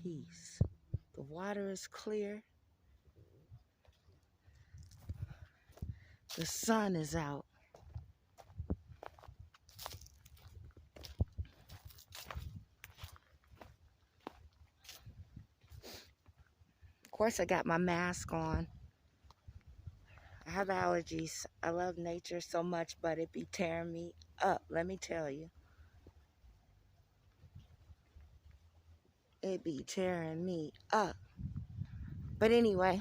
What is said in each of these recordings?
peace. The water is clear. The sun is out. Of course, I got my mask on. I have allergies. I love nature so much, but it be tearing me up, let me tell you. It be tearing me up. But anyway,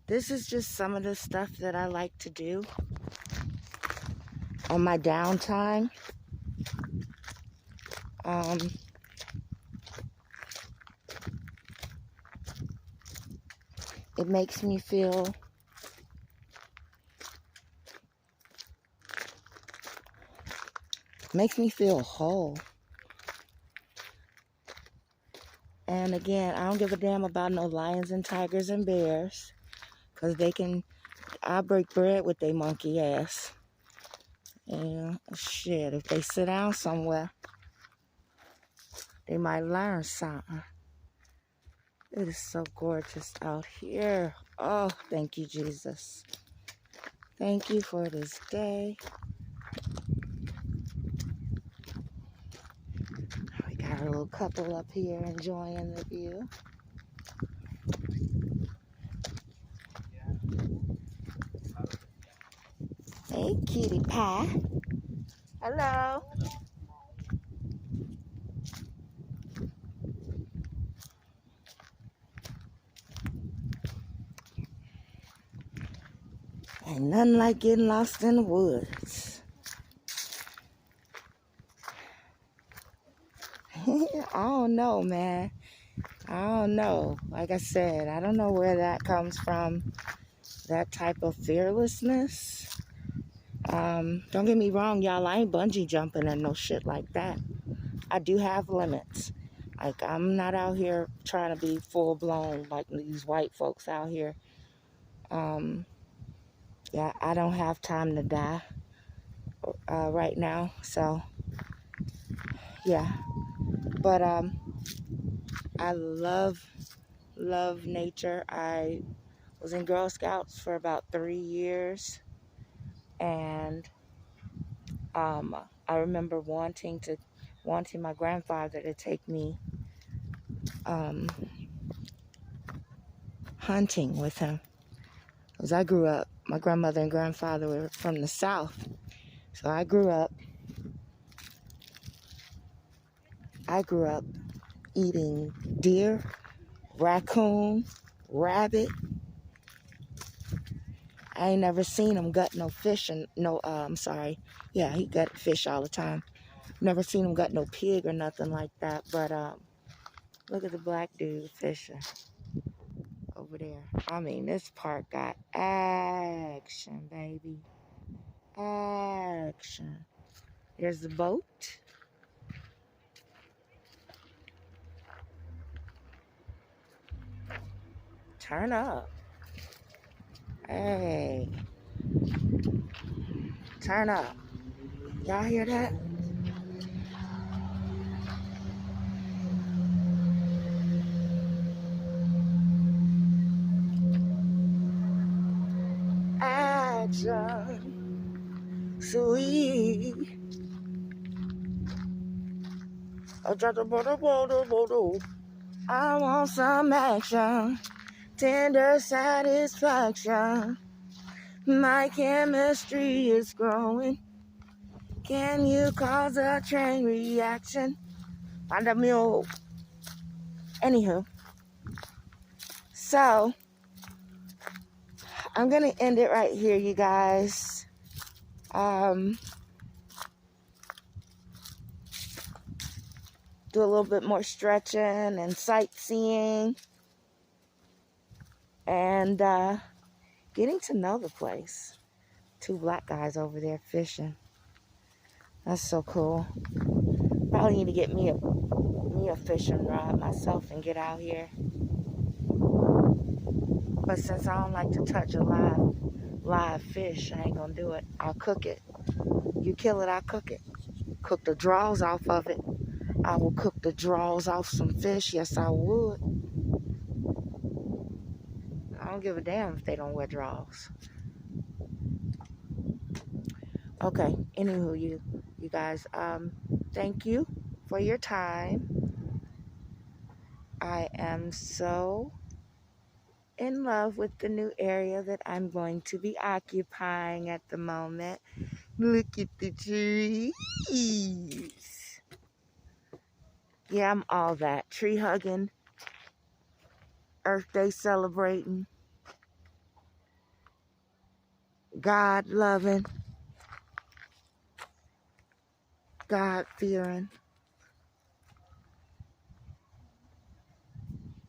this is just some of the stuff that I like to do on my downtime. It makes me feel whole. And again, I don't give a damn about no lions and tigers and bears, because I'll break bread with they monkey ass. And shit, if they sit down somewhere, they might learn something. It is so gorgeous out here. Oh, thank you, Jesus. Thank you for this day. We got a little couple up here enjoying the view. Hey, kitty pie. Hello. Ain't nothing like getting lost in the woods. I don't know, man. I don't know. Like I said, I don't know where that comes from. That type of fearlessness. Don't get me wrong, y'all. I ain't bungee jumping and no shit like that. I do have limits. Like, I'm not out here trying to be full blown like these white folks out here. Yeah, I don't have time to die right now. So, yeah. But I love nature. I was in Girl Scouts for about 3 years. And I remember wanting my grandfather to take me hunting with him. Because I grew up, my grandmother and grandfather were from the South. So I grew up eating deer, raccoon, rabbit. I ain't never seen him gut no fish and yeah, he gut fish all the time. Never seen him gut no pig or nothing like that. But look at the black dude fishing over there. I mean, this park got action, baby. Action. There's the boat. Turn up. Hey. Turn up. Y'all hear that? Action. Sweet. I want some action. Tender satisfaction. My chemistry is growing. Can you cause a chain reaction? Find a mule. Anywho. So, I'm going to end it right here, you guys. Do a little bit more stretching and sightseeing. And getting to know the place. 2 black guys over there fishing. That's so cool. Probably need to get me a fishing rod myself and get out here. But since I don't like to touch a live fish, I ain't gonna do it. I'll cook it. You kill it, I'll cook it. cook the draws off of it. I will cook the draws off some fish. Yes, I would. I don't give a damn if they don't wear draws. Okay, anywho, you guys, thank you for your time. I am so in love with the new area that I'm going to be occupying at the moment. Look at the trees. Yeah, I'm all that. Tree hugging, Earth Day celebrating, God loving, God fearing,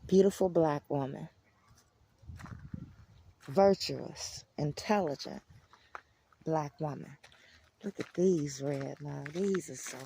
beautiful black woman. Virtuous, intelligent black woman. Look at these red now. These are so